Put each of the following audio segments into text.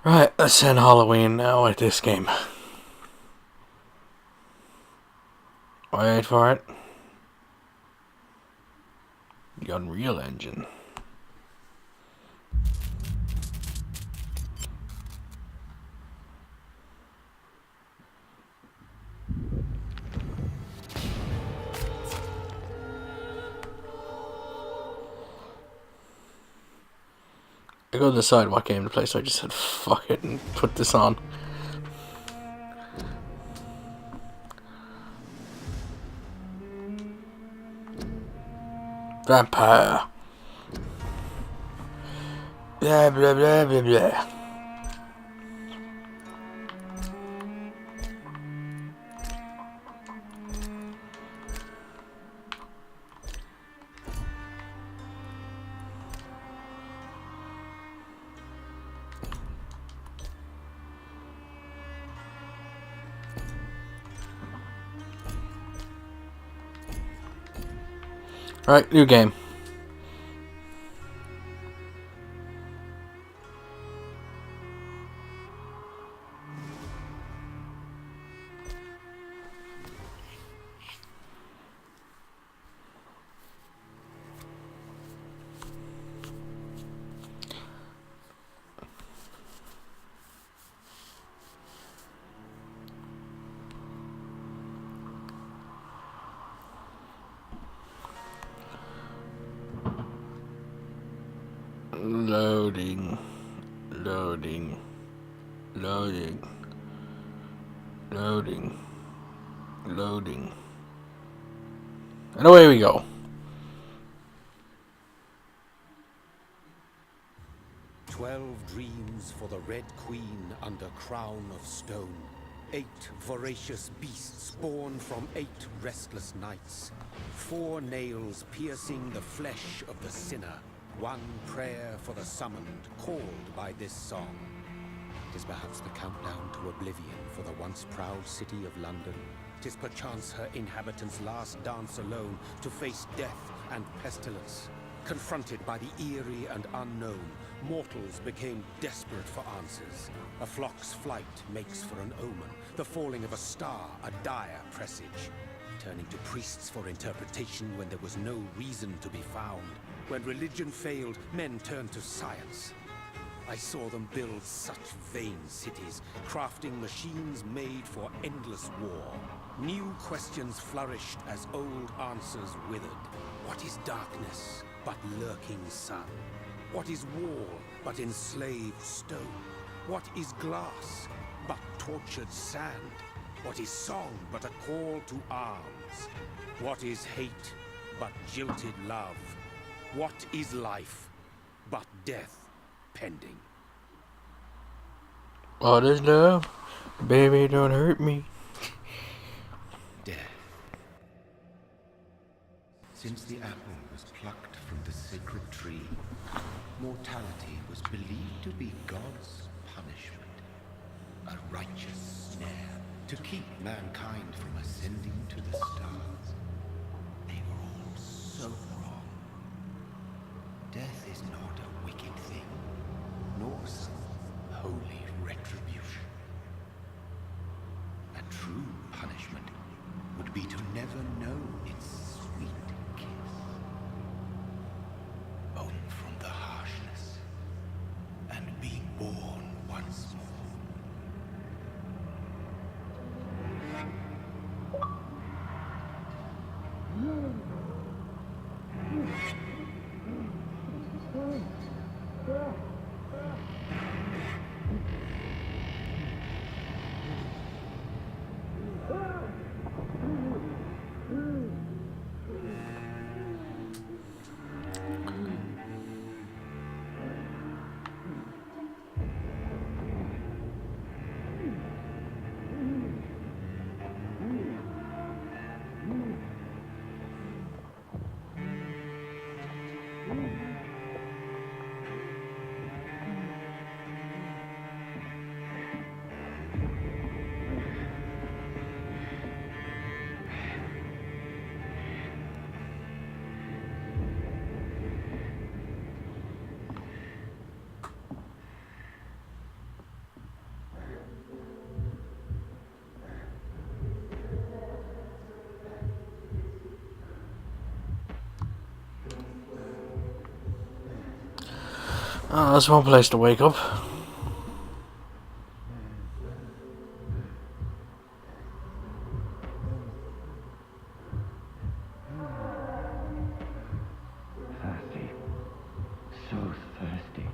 Right, let's end Halloween now with this game. Wait for it. The Unreal Engine. I couldn't decide what game to play, so I just said fuck it and put this on. Vampyr. Blah blah blah blah blah. Right, new game. Loading. Loading. Loading. Loading. Loading. And away we go. 12 dreams for the Red Queen under crown of stone. 8 voracious beasts born from 8 restless nights. 4 nails piercing the flesh of the sinner. 1 prayer for the summoned, called by this song. It is perhaps the countdown to oblivion for the once proud city of London. 'Tis perchance her inhabitants' last dance alone to face death and pestilence. Confronted by the eerie and unknown, mortals became desperate for answers. A flock's flight makes for an omen, the falling of a star a dire presage. Turning to priests for interpretation when there was no reason to be found. When religion failed, men turned to science. I saw them build such vain cities, crafting machines made for endless war. New questions flourished as old answers withered. What is darkness but lurking sun? What is wall but enslaved stone? What is glass but tortured sand? What is song but a call to arms? What is hate but jilted love? What is life but death pending? What is love? Baby, don't hurt me. Death. Since the apple was plucked from the sacred tree, mortality was believed to be God's punishment. A righteous snare to keep mankind from ascending to the stars. They were all so wrong. Death is not a wicked thing, nor some holy retribution. A true punishment would be to never know its sweet kiss. Bone from the harshness, and being born once more. Oh, that's one place to wake up. Thirsty. So thirsty.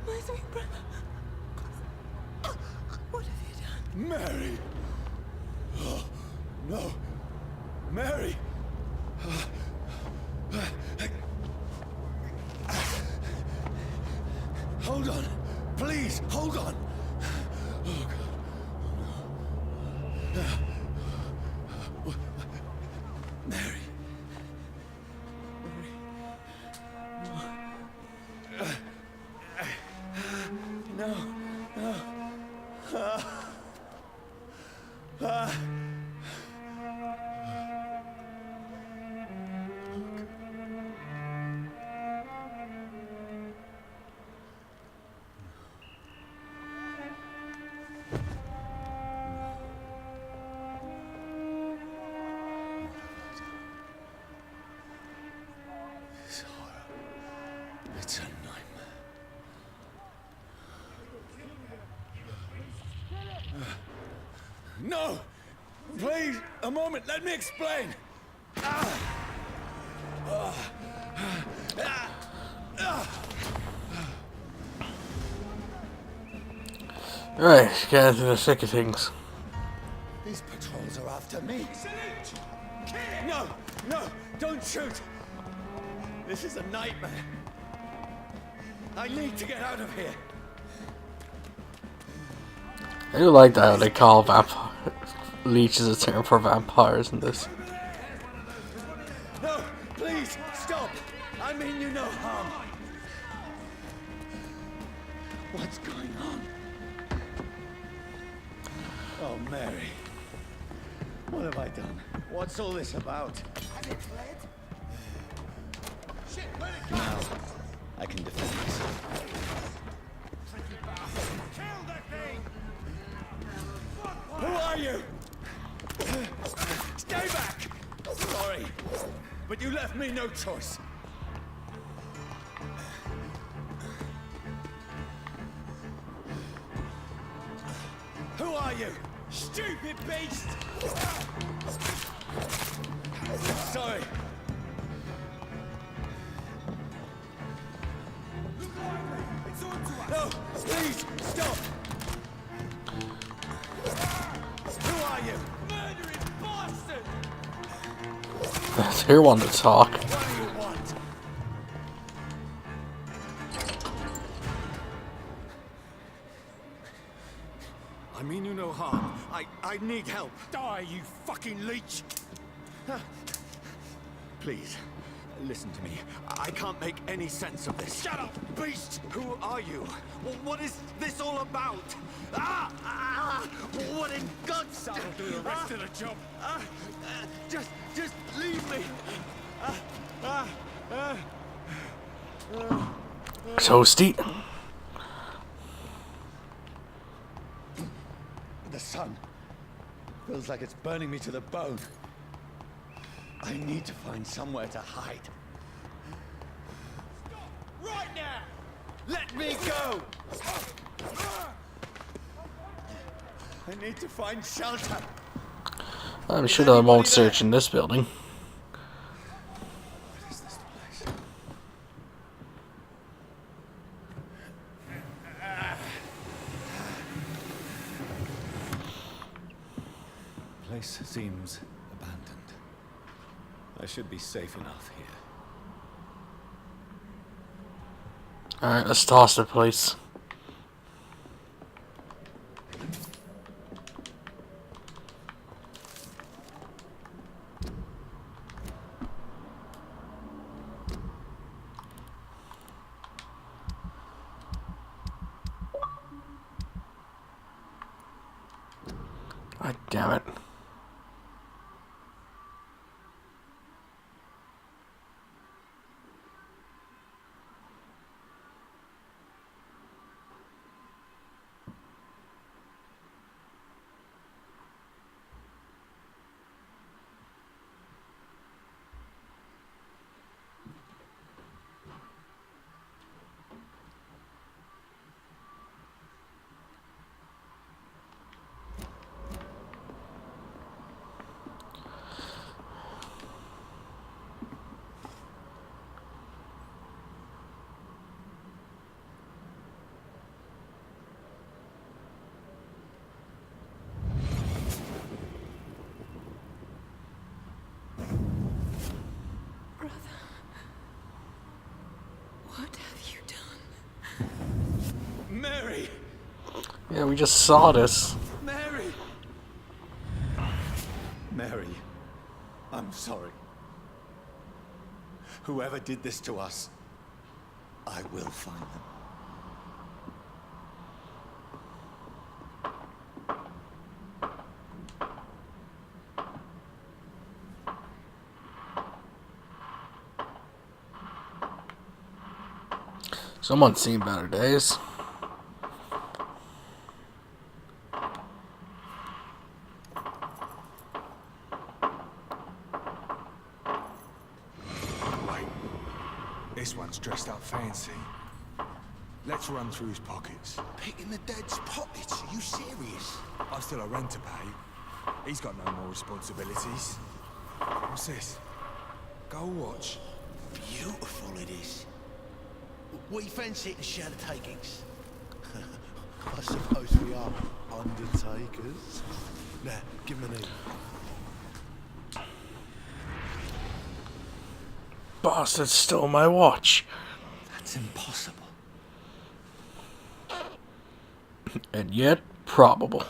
My sweet brother. What have you done? Mary! Oh, no. Mary! Hold on. Please, hold on. Oh, God. Mary. No, no. This horror. It's a nightmare. No! Please, a moment, let me explain! Right, get into the thick of things. These patrols are after me. No! No! Don't shoot! This is a nightmare. I need to get out of here. I do like that how they call leeches a term for vampires in this. No! Please, stop! I mean you no harm. What's going on? Oh, Mary. What have I done? What's all this about? Has it fled? Shit, where'd it go? Now, I can defend myself. Kill that thing! Who are you? Stay back! Sorry, but you left me no choice. Who are you? Stupid beast! Sorry. It's on to us! No, please, stop! Who are you? Murdering bastard! That's her one to talk. What do you want? I mean you no harm. I need help. Die, you fucking leech! Please, listen to me. I can't make any sense of this. Shut up, beast! Who are you? What is this all about? Ah! What in God's name? That'll do the rest of the job. Just leave me. Toasty. The sun feels like it's burning me to the bone. I need to find somewhere to hide. Right now! Let me go! I need to find shelter. I'm sure they won't search in this building. What is this place? place seems abandoned. I should be safe enough here. Alright, let's toss the place. God damn it. What have you done? Mary! Yeah, we just saw this. Mary! Mary, I'm sorry. Whoever did this to us, I will find them. Someone's seen better days. Wait. This one's dressed up fancy. Let's run through his pockets. Picking the dead's pockets? Are you serious? I've still a rent to pay. He's got no more responsibilities. What's this? Gold watch. Beautiful it is. We fancy it and share the takings. I suppose we are undertakers. Now, give him an E. Bastard stole my watch. That's impossible. And yet, probable.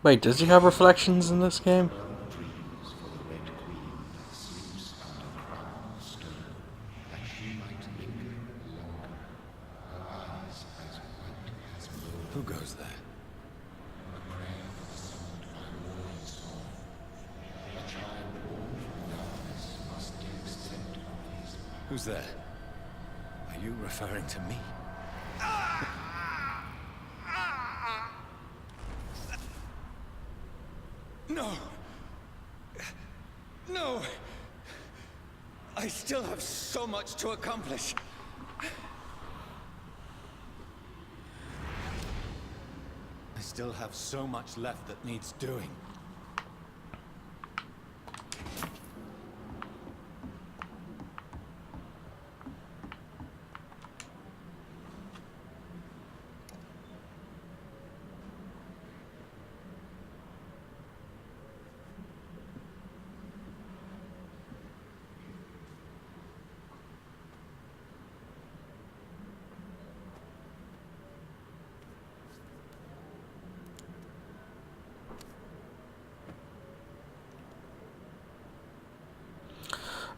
Wait, does he have reflections in this game? Who goes there? Who's there? Are you referring to me? No! No! I still have so much to accomplish. I still have so much left that needs doing.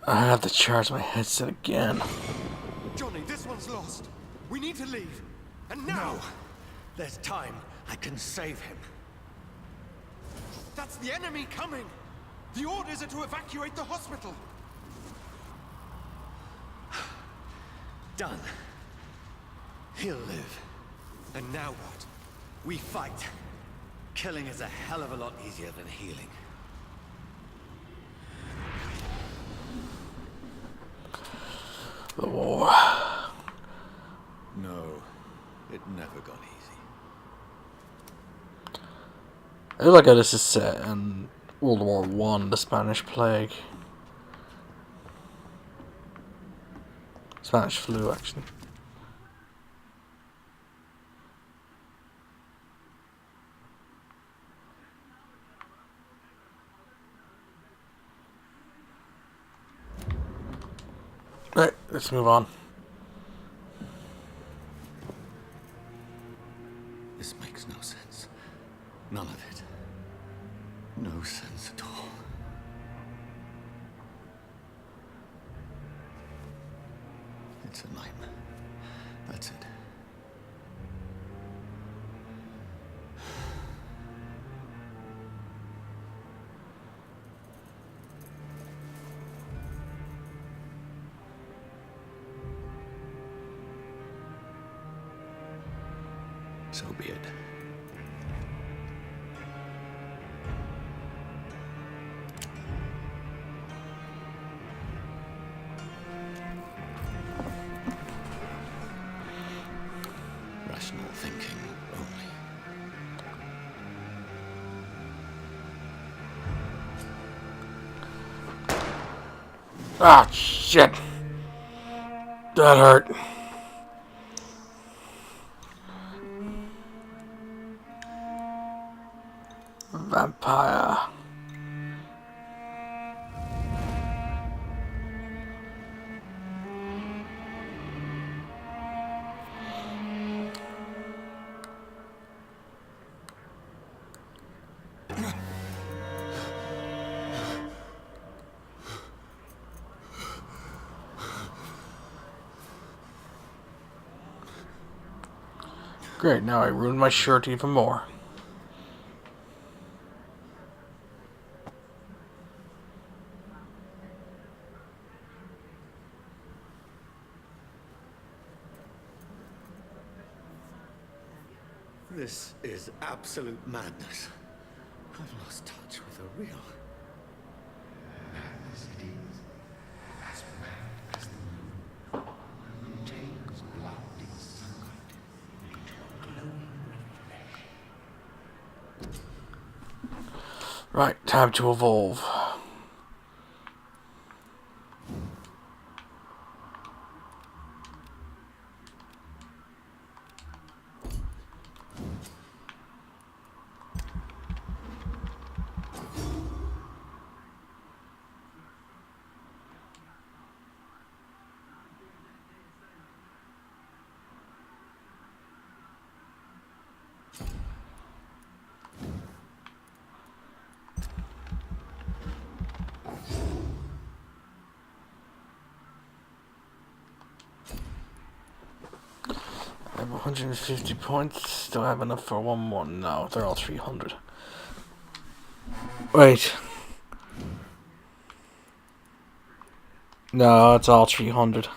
I have to charge my headset again. Johnny, this one's lost. We need to leave. And now! No! There's time. I can save him. That's the enemy coming! The orders are to evacuate the hospital! Done. He'll live. And now what? We fight. Killing is a hell of a lot easier than healing. The war. No, it never got easy. I feel like how this is set in World War One, the Spanish plague. Spanish flu, actually. Right, let's move on. This makes no sense. None of it. No sense at all. It's a nightmare. That's it. So be it. Rational thinking only. Ah, shit. That hurt. Vampire. Great, now I ruined my shirt even more. This is absolute madness. I've lost touch with the real. Madness it is. As mad as the moon. Takes blood in sunlight into a glowing flesh. Right, time to evolve. I have 150 points. Do I have enough for one more? No, they're all 300. Wait. No, it's all 300.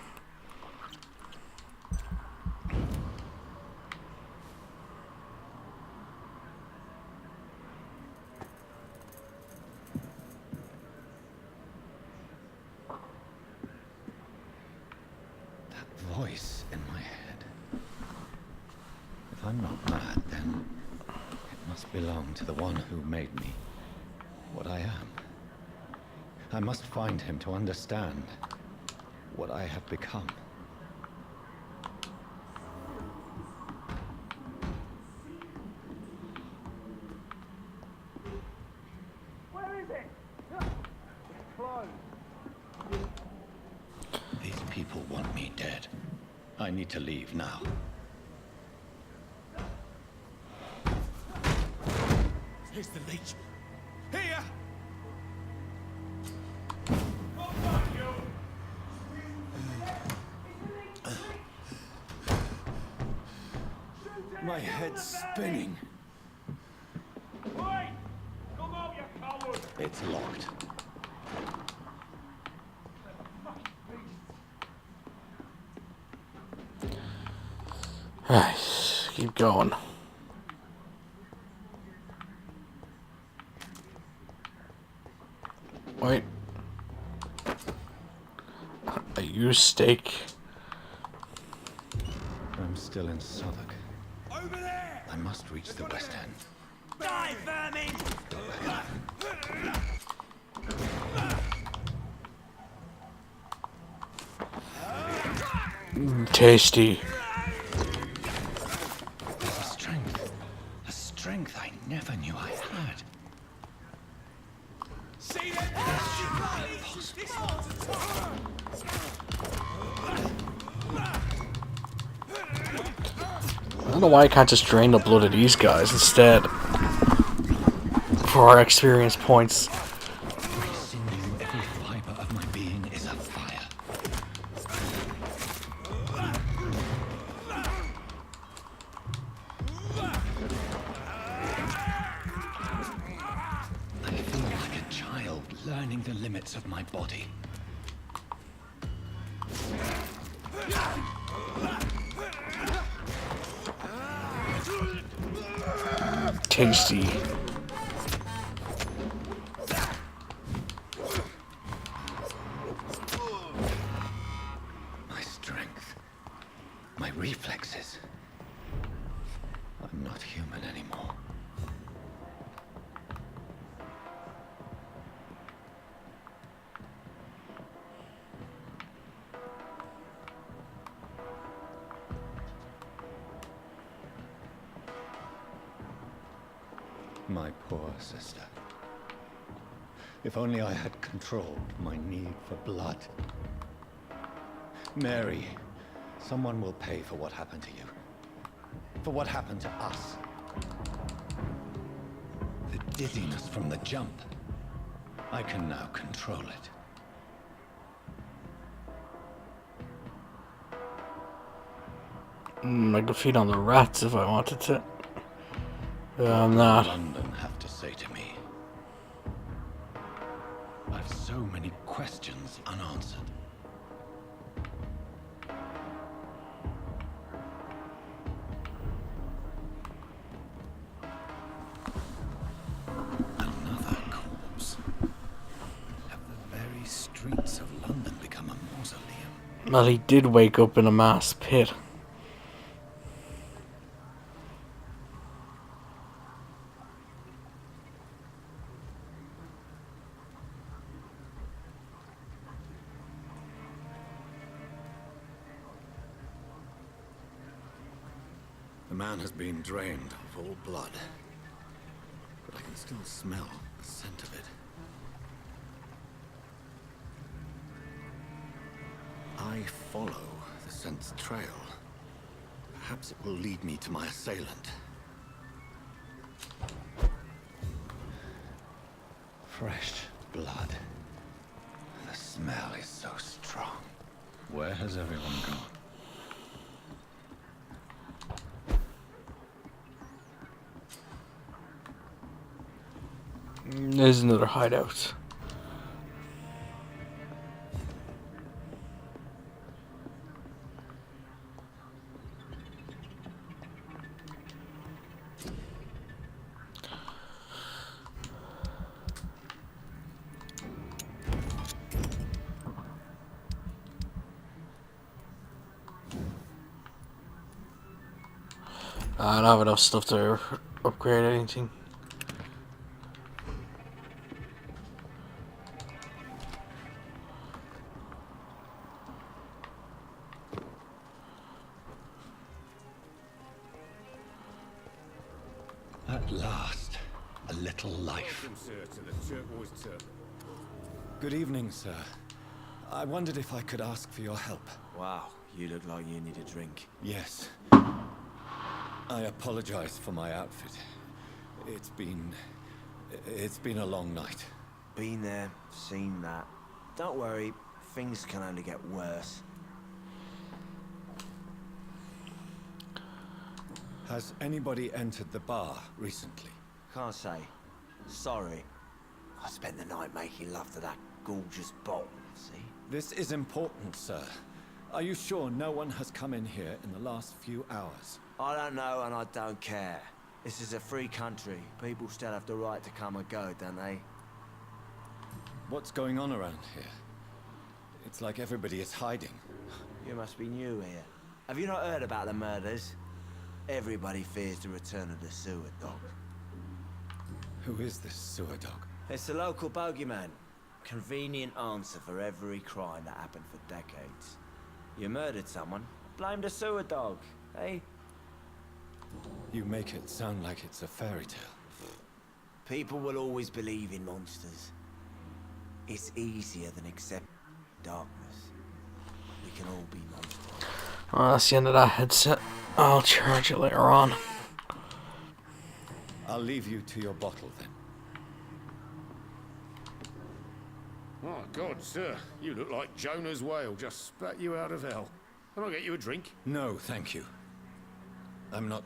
That voice in my head. If I'm not mad, then it must belong to the one who made me what I am. I must find him to understand what I have become. Where is it? Close. These people want me dead. I need to leave now. Here's the leech. Here! My head's spinning. Wait! Come out, you coward! It's locked. Nice. Keep going. Wait. use steak. I'm still in Southwark. Over there! I must reach the West End. Die, vermin! Tasty. A strength I never knew I had. See them? I don't know why I can't just drain the blood of these guys instead. For our experience points. Racing through every fiber of my being is a fire. I feel like a child learning the limits of my body. Tasty. My strength. My reflexes. I'm not human anymore. My poor sister. If only I had controlled my need for blood. Mary, someone will pay for what happened to you. For what happened to us. The dizziness from the jump. I can now control it. I could feed on the rats if I wanted to. I'm not. London have to say to me. I've so many questions unanswered. Another corpse. Have the very streets of London become a mausoleum? Well, he did wake up in a mass pit. The man has been drained of all blood, but I can still smell the scent of it. I follow the scent's trail. Perhaps it will lead me to my assailant. Fresh blood. The smell is so strong. Where has everyone gone? There's another hideout. I don't have enough stuff to upgrade anything. At last, a little life. Welcome, sir, to the Turquoise Turtle. Good evening, sir. I wondered if I could ask for your help. Wow, you look like you need a drink. Yes. I apologize for my outfit. It's been a long night. Been there, seen that. Don't worry, things can only get worse. Has anybody entered the bar recently? Can't say. Sorry. I spent the night making love to that gorgeous bottle, see? This is important, sir. Are you sure no one has come in here in the last few hours? I don't know and I don't care. This is a free country. People still have the right to come and go, don't they? What's going on around here? It's like everybody is hiding. You must be new here. Have you not heard about the murders? Everybody fears the return of the sewer dog. Who is this sewer dog? It's the local bogeyman. Convenient answer for every crime that happened for decades. You murdered someone, blame the sewer dog, eh? You make it sound like it's a fairy tale. People will always believe in monsters. It's easier than accept darkness. We can all be monsters. Well, that's the end of that headset. I'll charge it later on. I'll leave you to your bottle then. Oh, God, sir. You look like Jonah's whale just spat you out of hell. Can I get you a drink? No, thank you. I'm not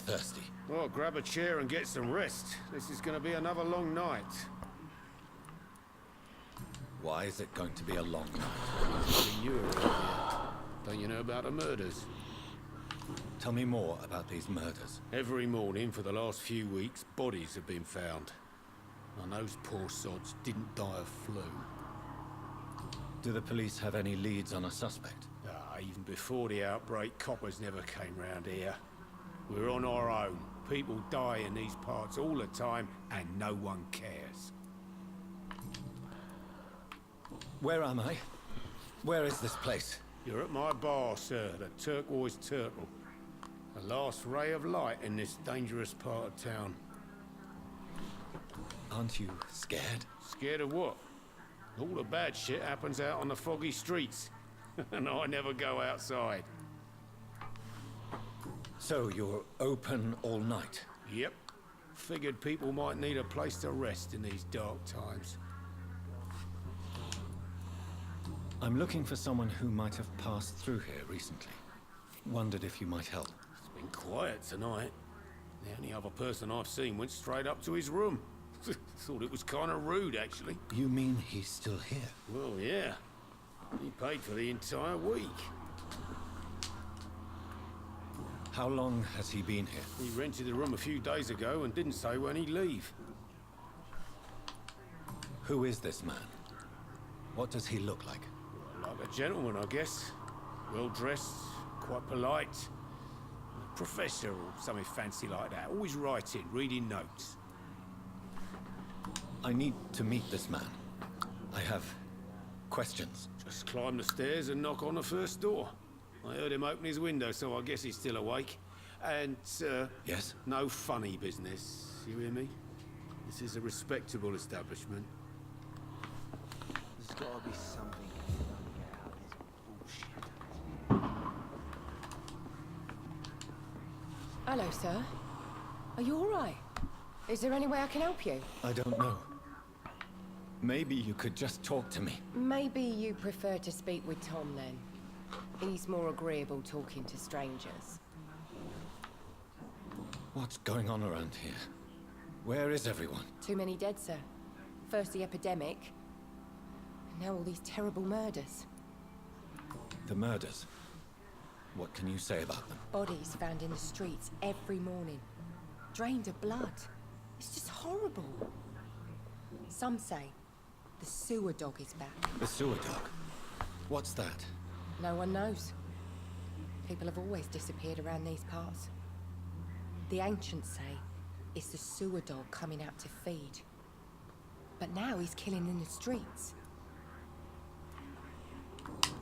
thirsty. Well, grab a chair and get some rest. This is going to be another long night. Why is it going to be a long night? Nothing new around here. Don't you know about the murders? Tell me more about these murders. Every morning for the last few weeks, bodies have been found. And those poor sods didn't die of flu. Do the police have any leads on a suspect? Even before the outbreak, coppers never came round here. We're on our own. People die in these parts all the time, and no one cares. Where am I? Where is this place? You're at my bar, sir, the Turquoise Turtle. The last ray of light in this dangerous part of town. Aren't you scared? Scared of what? All the bad shit happens out on the foggy streets. And I never go outside. So you're open all night? Yep. Figured people might need a place to rest in these dark times. I'm looking for someone who might have passed through here recently. Wondered if you might help. It's been quiet tonight. The only other person I've seen went straight up to his room. Thought it was kind of rude, actually. You mean he's still here? Well, yeah. He paid for the entire week. How long has he been here? He rented the room a few days ago and didn't say when he'd leave. Who is this man? What does he look like? Like a gentleman, I guess. Well-dressed, quite polite. A professor or something fancy like that. Always writing, reading notes. I need to meet this man. I have questions. Just climb the stairs and knock on the first door. I heard him open his window, so I guess he's still awake. And, Yes? no funny business. You hear me? This is a respectable establishment. There's gotta be something you don't get out of this bullshit. Hello, sir. Are you all right? Is there any way I can help you? I don't know. Maybe you could just talk to me. Maybe you prefer to speak with Tom, then. He's more agreeable talking to strangers. What's going on around here? Where is everyone? Too many dead, sir. First the epidemic, and now all these terrible murders. The murders. What can you say about them? Bodies found in the streets every morning. Drained of blood. It's just horrible. Some say the sewer dog is back. The sewer dog? What's that? No one knows. People have always disappeared around these parts. The ancients say it's the sewer dog coming out to feed. But now he's killing in the streets.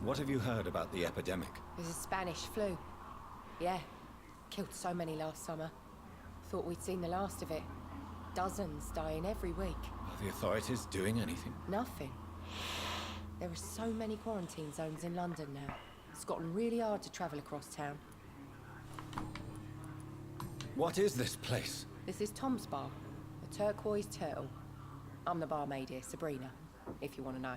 What have you heard about the epidemic? There's a Spanish flu. Yeah, killed so many last summer. Thought we'd seen the last of it. Dozens dying every week. Are the authorities doing anything? Nothing. There are so many quarantine zones in London now. It's gotten really hard to travel across town. What is this place? This is Tom's bar, the Turquoise Turtle. I'm the barmaid here, Sabrina, if you want to know.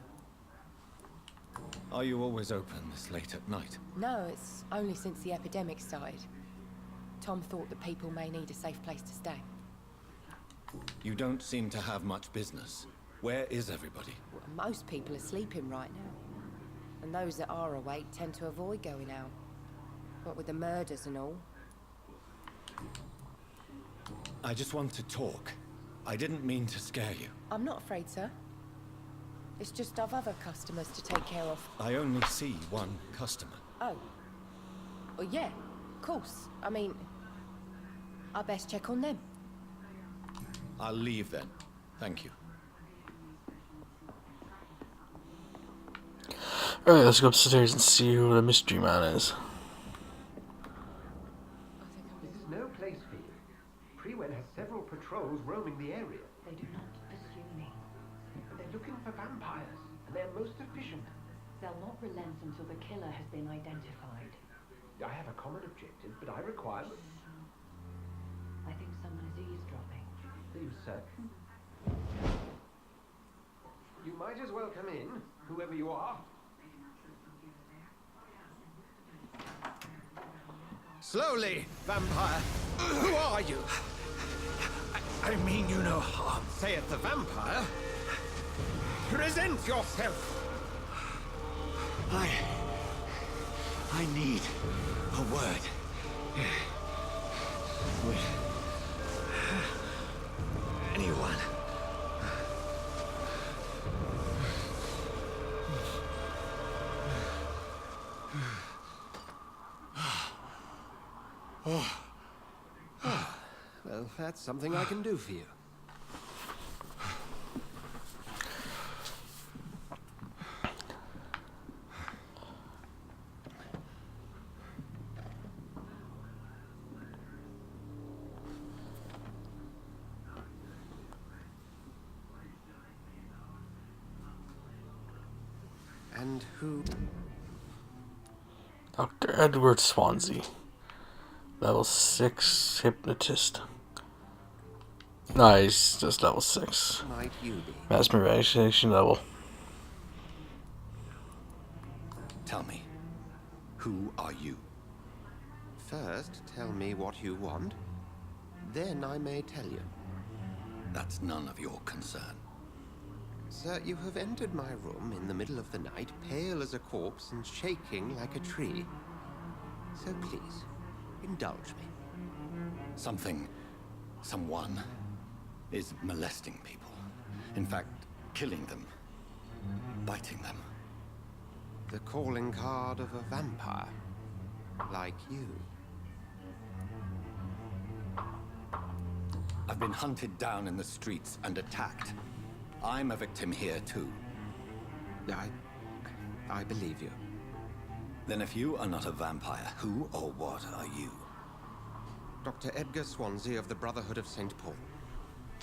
Are you always open this late at night? No, it's only since the epidemic started. Tom thought that people may need a safe place to stay. You don't seem to have much business. Where is everybody? Well, most people are sleeping right now. And those that are awake tend to avoid going out. What with the murders and all. I just want to talk. I didn't mean to scare you. I'm not afraid, sir. It's just I've other customers to take care of. I only see one customer. Oh. Well, yeah, of course. I mean, I best check on them. I'll leave then. Thank you. Alright, let's go upstairs and see who the mystery man is. This is no place for you. Prewed has several patrols roaming the area. They do not pursue me. They're looking for vampires, and they're most efficient. They'll not relent until the killer has been identified. I have a common objective, but I require... I think someone is eavesdropping. Are you certain? You might as well come in, whoever you are. Slowly, vampire. Who are you? I mean you no harm. Saith the vampire. Present yourself. I need a word. With anyone. Well, that's something I can do for you. And who? Dr. Edward Swansea. Level 6 hypnotist. Nice, just level 6. Might you be? Mesmerization level. Tell me, who are you? First, tell me what you want. Then I may tell you. That's none of your concern. Sir, you have entered my room in the middle of the night, pale as a corpse and shaking like a tree. So please, indulge me. Someone is molesting people. In fact, killing them. Biting them. The calling card of a vampire. Like you. I've been hunted down in the streets and attacked. I'm a victim here too. I believe you. Then if you are not a vampire, who or what are you? Dr. Edgar Swansea of the Brotherhood of St. Paul.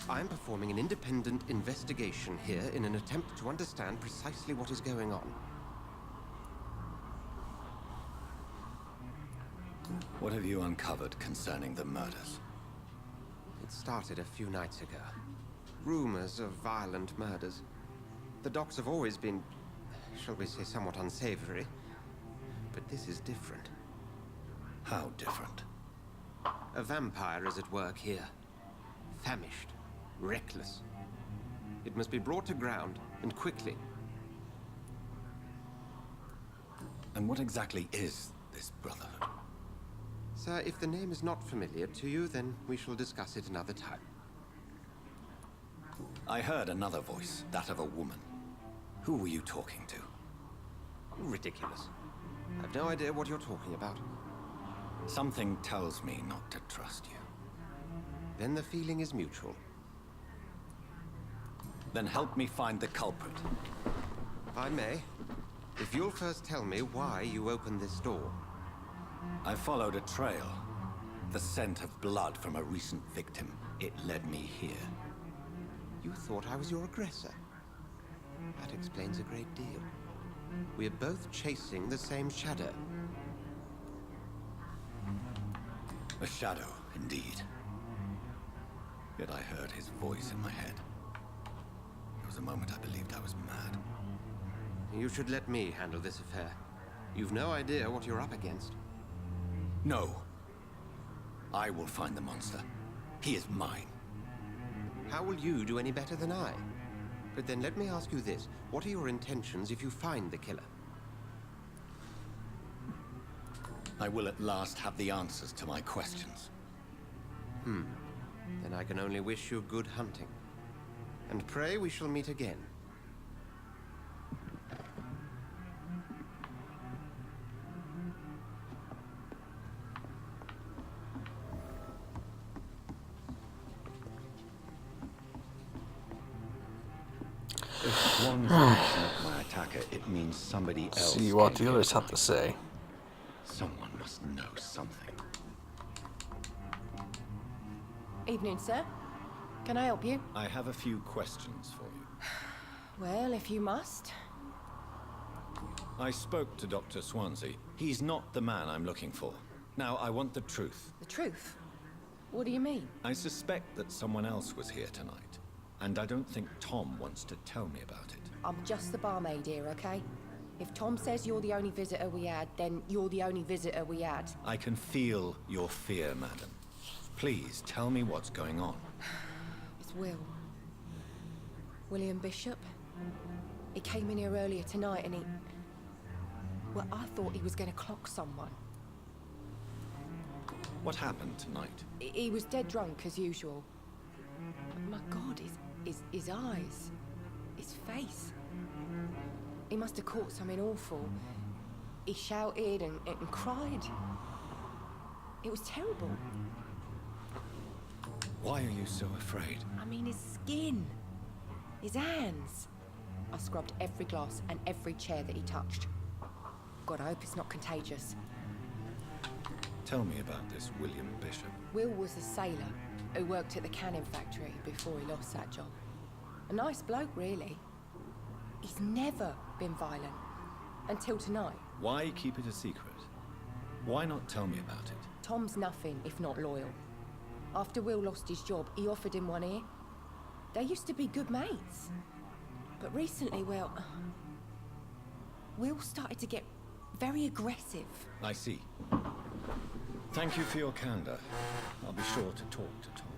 I am performing an independent investigation here in an attempt to understand precisely what is going on. What have you uncovered concerning the murders? It started a few nights ago. Rumors of violent murders. The docks have always been, shall we say, somewhat unsavory. But this is different. How different? A vampire is at work here. Famished. Reckless. It must be brought to ground, and quickly. And what exactly is this brotherhood? Sir, if the name is not familiar to you, then we shall discuss it another time. I heard another voice, that of a woman. Who were you talking to? Ridiculous. I've no idea what you're talking about. Something tells me not to trust you. Then the feeling is mutual. Then help me find the culprit. If I may, if you'll first tell me why you opened this door. I followed a trail. The scent of blood from a recent victim. It led me here. You thought I was your aggressor. That explains a great deal. We're both chasing the same shadow. A shadow, indeed. Yet I heard his voice in my head. There was a moment I believed I was mad. You should let me handle this affair. You've no idea what you're up against. No. I will find the monster. He is mine. How will you do any better than I? But then let me ask you this. What are your intentions if you find the killer? I will at last have the answers to my questions. Then I can only wish you good hunting. And pray we shall meet again. Swansea is not my attacker, it means somebody else. See what came the here others have to tonight. say. Someone must know something. Evening, sir. Can I help you? I have a few questions for you. Well, if you must. I spoke to Dr. Swansea. He's not the man I'm looking for. Now, I want the truth. The truth? What do you mean? I suspect that someone else was here tonight, and I don't think Tom wants to tell me about it. I'm just the barmaid here, okay? If Tom says you're the only visitor we had, then you're the only visitor we had. I can feel your fear, madam. Please, tell me what's going on. It's Will. William Bishop. He came in here earlier tonight and he... Well, I thought he was going to clock someone. What happened tonight? He was dead drunk, as usual. But my God, his eyes. His face. He must have caught something awful. He shouted and cried. It was terrible. Why are you so afraid? I mean, his skin. His hands. I scrubbed every glass and every chair that he touched. God, I hope it's not contagious. Tell me about this William Bishop. Will was a sailor who worked at the cannon factory before he lost that job. A nice bloke, really. He's never been violent. Until tonight. Why keep it a secret? Why not tell me about it? Tom's nothing if not loyal. After Will lost his job, he offered him one ear. They used to be good mates. But recently, well... Will started to get very aggressive. I see. Thank you for your candor. I'll be sure to talk to Tom.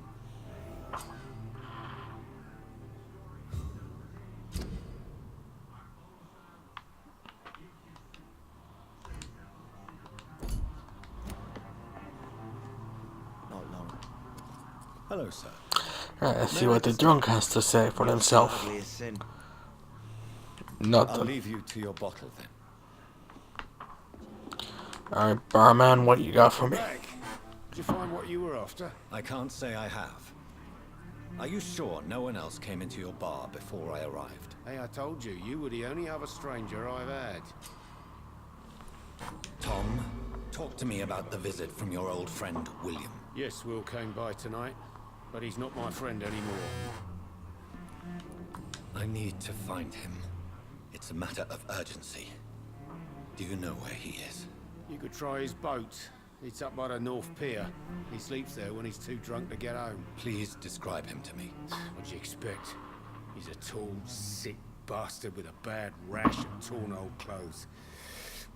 Not long. Hello, sir. Alright, let's see what the drunk has to say for himself. Hardly a sin. I'll Nothing. leave you to your bottle then. Alright, barman, what you got for me? Back. Did you find what you were after? I can't say I have. Are you sure no one else came into your bar before I arrived? Hey, I told you, you were the only other stranger I've had. Tom, talk to me about the visit from your old friend, William. Yes, Will came by tonight, but he's not my friend anymore. I need to find him. It's a matter of urgency. Do you know where he is? You could try his boat. It's up by the North Pier. He sleeps there when he's too drunk to get home. Please describe him to me. What'd you expect? He's a tall, sick bastard with a bad rash and torn old clothes.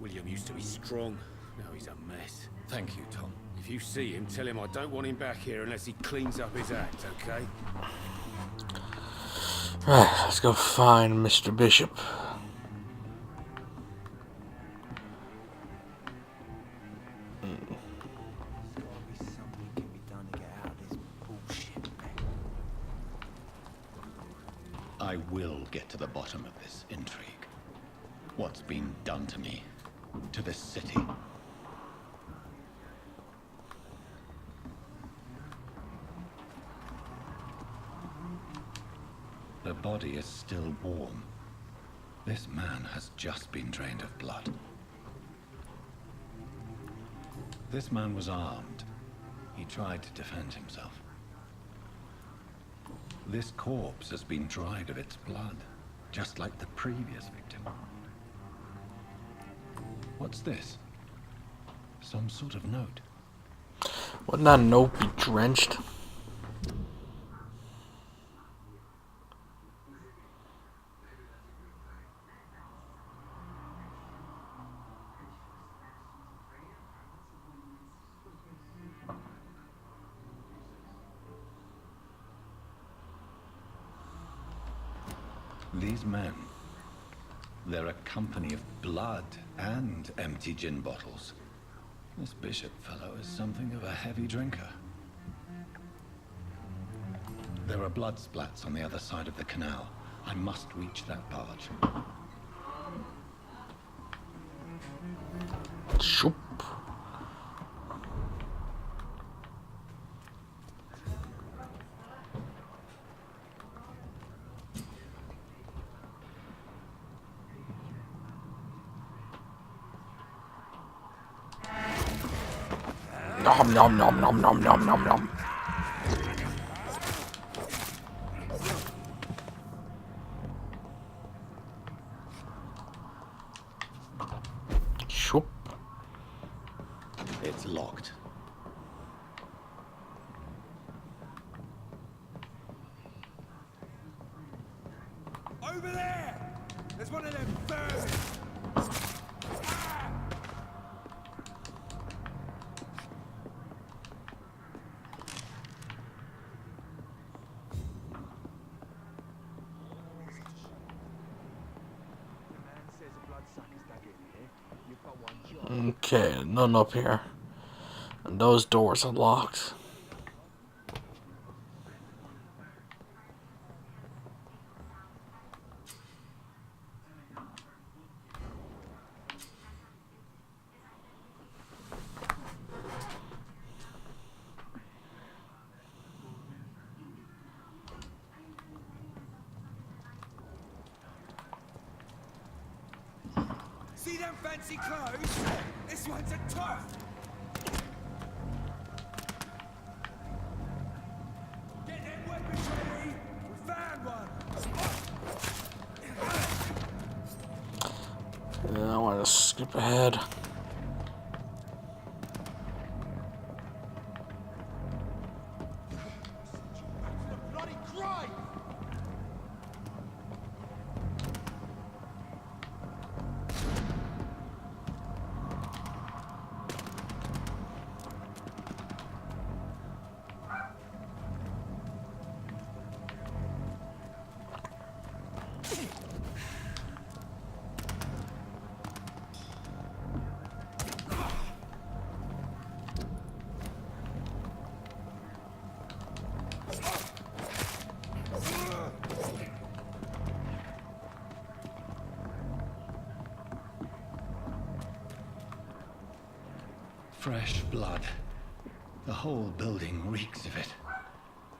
William used to be strong. Now he's a mess. Thank you, Tom. If you see him, tell him I don't want him back here unless he cleans up his act, okay? Right, let's go find Mr. Bishop. I will get to the bottom of this intrigue. What's been done to me, to this city. The body is still warm. This man has just been drained of blood. This man was armed. He tried to defend himself. This corpse has been dried of its blood, just like the previous victim. What's this? Some sort of note. Wouldn't that note be drenched? These men, they're a company of blood and empty gin bottles. This Bishop fellow is something of a heavy drinker. There are blood splats on the other side of the canal. I must reach that barge. Shoop. Nom nom nom nom nom nom nom nom. Shoop. It's locked. Over there! There's one of them birds! Okay, none up here. And those doors are locked. See them fancy clothes? This one's a tough! Get them weapons ready! We found one! Yeah, I want to skip ahead. Bloody crime! Fresh blood. The whole building reeks of it.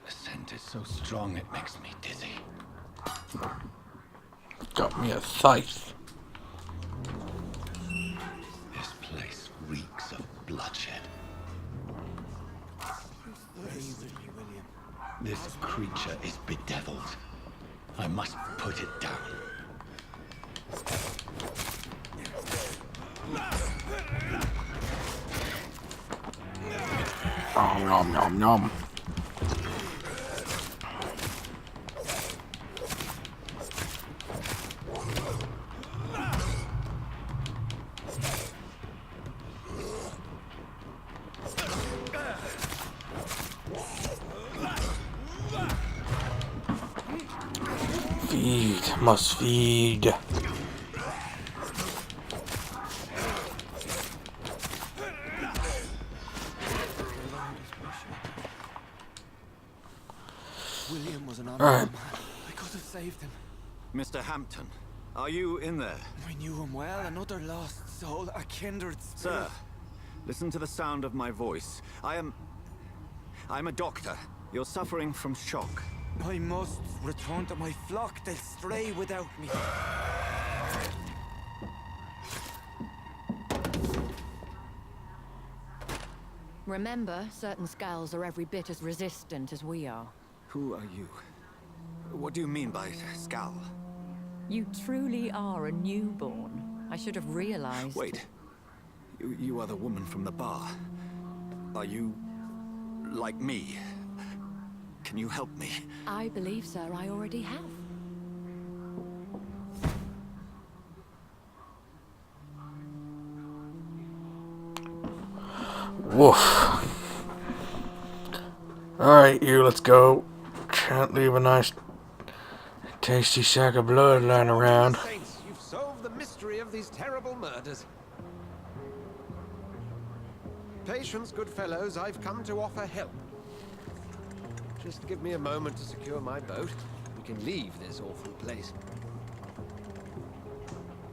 The scent is so strong it makes me dizzy. Got me a scythe. This place reeks of bloodshed. This creature is bedeviled. I must put it down. Nom nom nom nom. Feed, must feed. William was an All honorable right. man. I could have saved him. Mr. Hampton, are you in there? I knew him well, another lost soul, a kindred spirit. Sir, listen to the sound of my voice. I'm a doctor. You're suffering from shock. I must return to my flock. They'll stray without me. Remember, certain skulls are every bit as resistant as we are. Who are you? What do you mean by Skal? You truly are a newborn. I should have realized. Wait. You are the woman from the bar. Are you like me? Can you help me? I believe, sir, I already have. Woof. Alright, you, let's go. Can't leave a nice, tasty sack of blood lying around. Saints, you've solved the mystery of these terrible murders. Patience, good fellows, I've come to offer help. Just give me a moment to secure my boat. We can leave this awful place.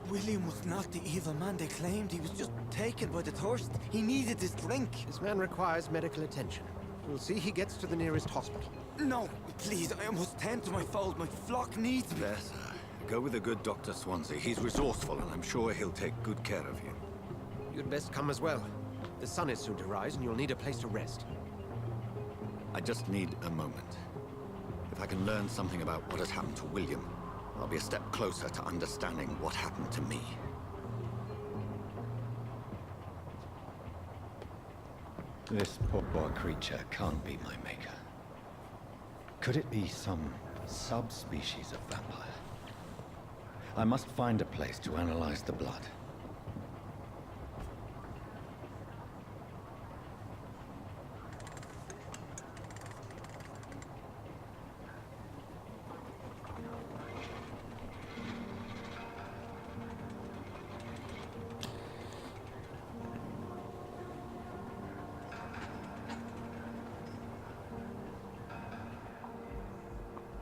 William was not the evil man they claimed. He was just taken by the thirst. He needed this drink. This man requires medical attention. We'll see he gets to the nearest hospital. No, please, I must tend to my fold. My flock needs me. There, sir. Go with the good Dr. Swansea. He's resourceful, and I'm sure he'll take good care of you. You'd best come as well. The sun is soon to rise, and you'll need a place to rest. I just need a moment. If I can learn something about what has happened to William, I'll be a step closer to understanding what happened to me. This poor creature can't be my maker. Could it be some subspecies of vampire? I must find a place to analyze the blood.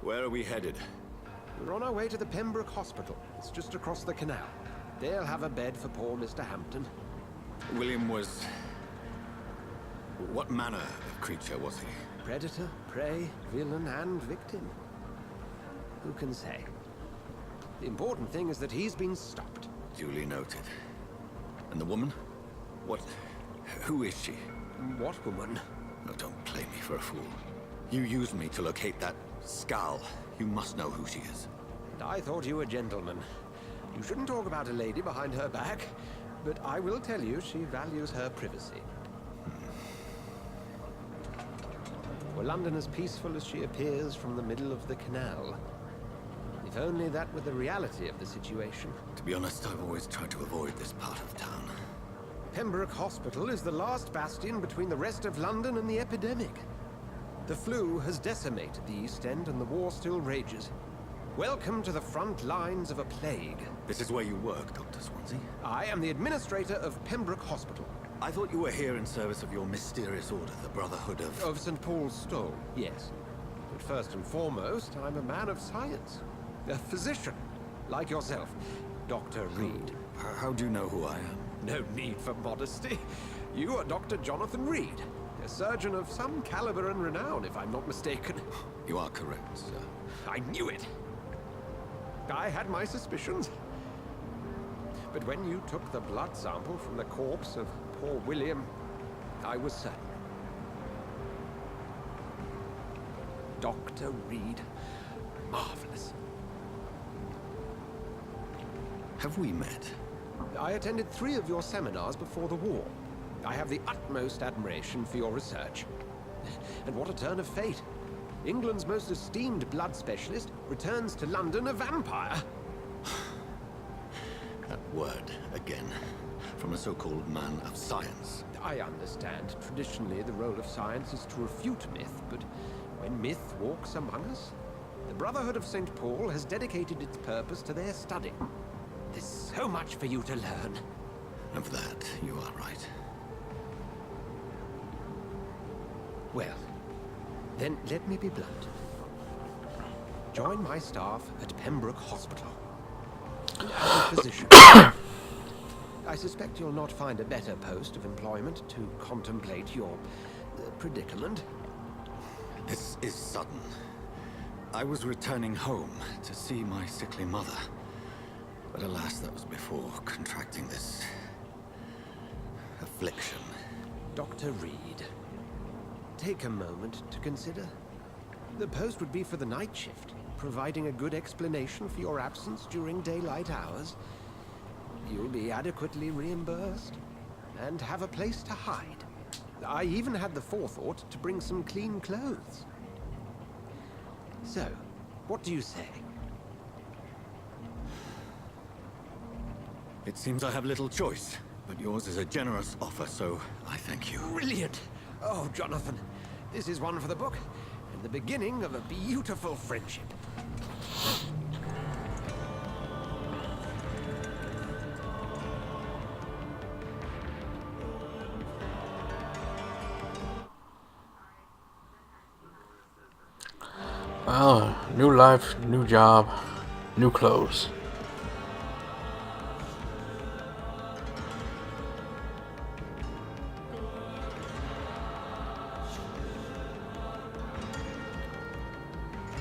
Where are we headed? We're on our way to the Pembroke Hospital. It's just across the canal. They'll have a bed for poor Mr. Hampton. William was... What manner of creature was he? Predator, prey, villain, and victim. Who can say? The important thing is that he's been stopped. Duly noted. And the woman? What... Who is she? What woman? Oh, don't play me for a fool. You used me to locate that skull. You must know who she is. And I thought you a gentleman. You shouldn't talk about a lady behind her back, but I will tell you she values her privacy. Were London as peaceful as she appears from the middle of the canal? If only that were the reality of the situation. To be honest, I've always tried to avoid this part of town. Pembroke Hospital is the last bastion between the rest of London and the epidemic. The flu has decimated the East End and the war still rages. Welcome to the front lines of a plague. This is where you work, Dr. Swansea? I am the administrator of Pembroke Hospital. I thought you were here in service of your mysterious order, the Brotherhood of... Of St. Paul's Stole, yes. But first and foremost, I'm a man of science. A physician, like yourself, Dr. Reed. How do you know who I am? No need for modesty. You are Dr. Jonathan Reed, a surgeon of some caliber and renown, if I'm not mistaken. You are correct, sir. I knew it. I had my suspicions. But when you took the blood sample from the corpse of poor William, I was certain. Dr. Reed. Marvelous. Have we met? I attended 3 of your seminars before the war. I have the utmost admiration for your research. And what a turn of fate. England's most esteemed blood specialist returns to London a vampire. That word, again. From a so-called man of science. I understand. Traditionally, the role of science is to refute myth, but when myth walks among us, the Brotherhood of St. Paul has dedicated its purpose to their study. There's so much for you to learn. Of that, you are right. Well, then let me be blunt. Join my staff at Pembroke Hospital. As a physician. I suspect you'll not find a better post of employment to contemplate your predicament. This is sudden. I was returning home to see my sickly mother. But alas, that was before contracting this... affliction. Dr. Reed, take a moment to consider. The post would be for the night shift, providing a good explanation for your absence during daylight hours. You'll be adequately reimbursed, and have a place to hide. I even had the forethought to bring some clean clothes. So, what do you say? It seems I have little choice, but yours is a generous offer, so I thank you. Brilliant! Oh, Jonathan, this is one for the book, and the beginning of a beautiful friendship. Well, new life, new job, new clothes.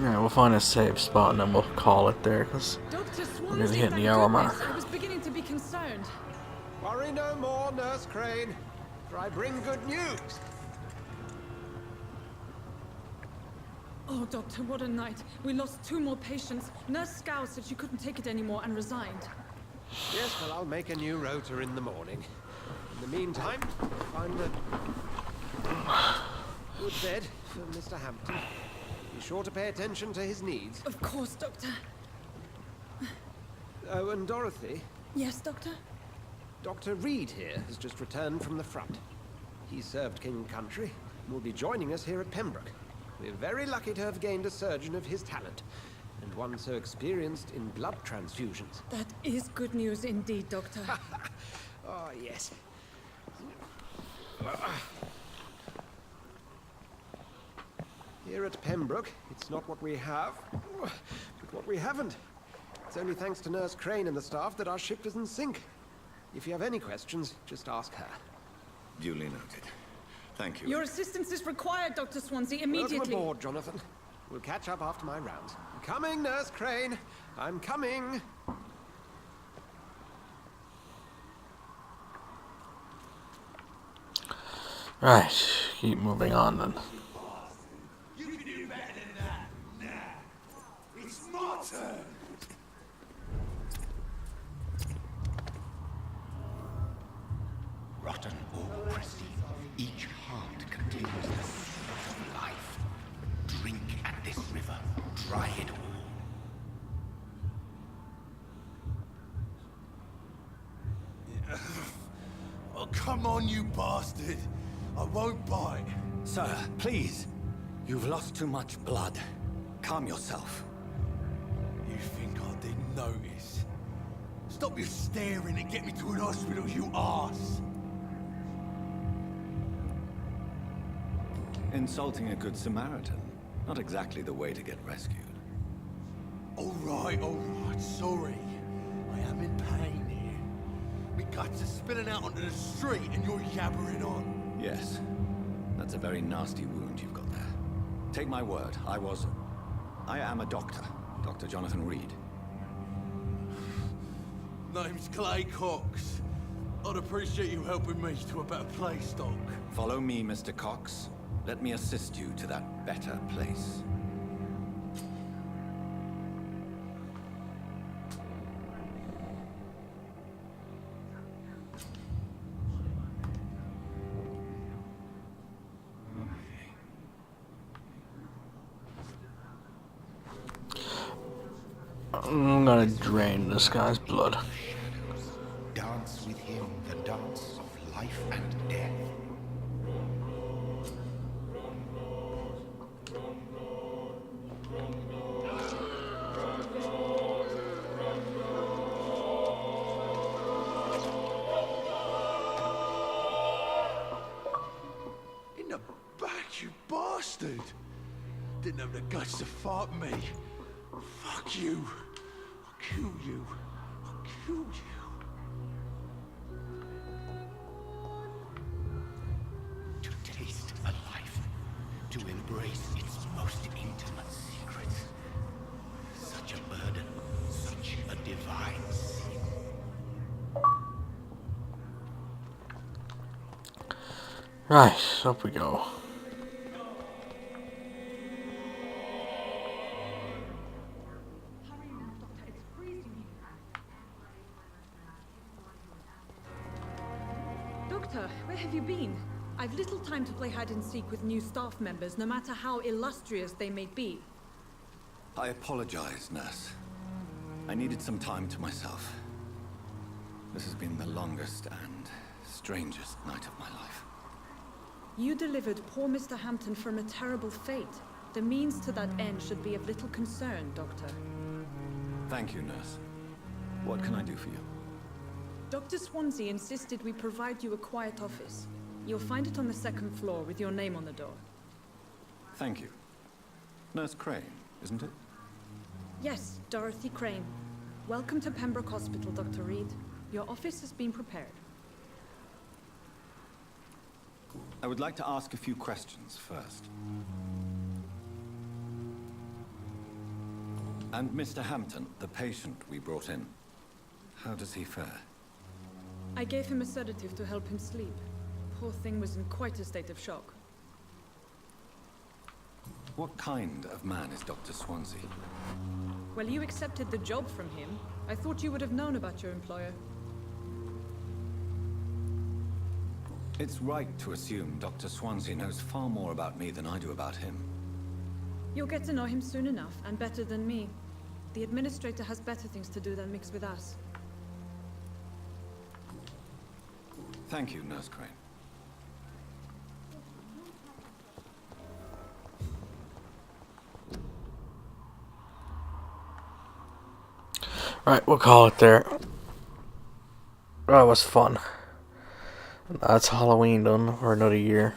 Yeah, we'll find a safe spot and then we'll call it there, because we're nearly hitting the hour mark. I was beginning to be concerned. Worry no more, Nurse Crane. for I bring good news. Oh, Doctor, what a night. We lost 2 more patients. Nurse Scow said she couldn't take it anymore and resigned. Yes, well, I'll make a new rota in the morning. In the meantime, find a good bed for Mr. Hampton. Be sure to pay attention to his needs. Of course, Doctor. Oh, and Dorothy? Yes, Doctor? Dr. Reed here has just returned from the front. He served King Country and will be joining us here at Pembroke. We're very lucky to have gained a surgeon of his talent, and one so experienced in blood transfusions. That is good news indeed, Doctor. Oh, yes. Here at Pembroke, it's not what we have, but what we haven't. It's only thanks to Nurse Crane and the staff that our ship doesn't sink. If you have any questions, just ask her. Duly noted. Thank you. Your assistance is required, Dr. Swansea, immediately. Welcome aboard, Jonathan. We'll catch up after my rounds. I'm coming, Nurse Crane. I'm coming. Right, keep moving on then. You can do better than that. Nah. It's my turn. Rotten or pristine, each heart contains the secret of life. Drink at this river, dry it all. Oh, come on, you bastard. I won't bite. Sir, please. You've lost too much blood. Calm yourself. You think I didn't notice? Stop your staring and get me to an hospital, you arse. Insulting a good Samaritan. Not exactly the way to get rescued. All right, sorry. I am in pain here. My guts are spilling out onto the street and you're yabbering on. Yes. That's a very nasty wound you've got there. Take my word, I am a doctor. Dr. Jonathan Reed. Name's Clay Cox. I'd appreciate you helping me to a better place, Doc. Follow me, Mr. Cox. Let me assist you to that better place. I'm gonna drain this guy's blood. Dance with him the dance of life and death. In the back, you bastard! Didn't have the guts to fight me. Fuck you. I'll kill you. I'll kill you. To taste a life, to embrace its most intimate secrets. Such a burden, such a divine sin. Right, up we go. Doctor, where have you been? I've little time to play hide and seek with new staff members, no matter how illustrious they may be. I apologize, nurse. I needed some time to myself. This has been the longest and strangest night of my life. You delivered poor Mr. Hampton from a terrible fate. The means to that end should be of little concern, Doctor. Thank you, nurse. What can I do for you? Dr. Swansea insisted we provide you a quiet office. You'll find it on the 2nd floor with your name on the door. Thank you. Nurse Crane, isn't it? Yes, Dorothy Crane. Welcome to Pembroke Hospital, Dr. Reed. Your office has been prepared. I would like to ask a few questions first. And Mr. Hampton, the patient we brought in, how does he fare? I gave him a sedative to help him sleep. poor thing was in quite a state of shock. What kind of man is Dr. Swansea? Well, you accepted the job from him. I thought you would have known about your employer. It's right to assume Dr. Swansea knows far more about me than I do about him. You'll get to know him soon enough, and better than me. The administrator has better things to do than mix with us. Thank you, Nurse Crane. Right, we'll call it there. That was fun. That's Halloween done for another year.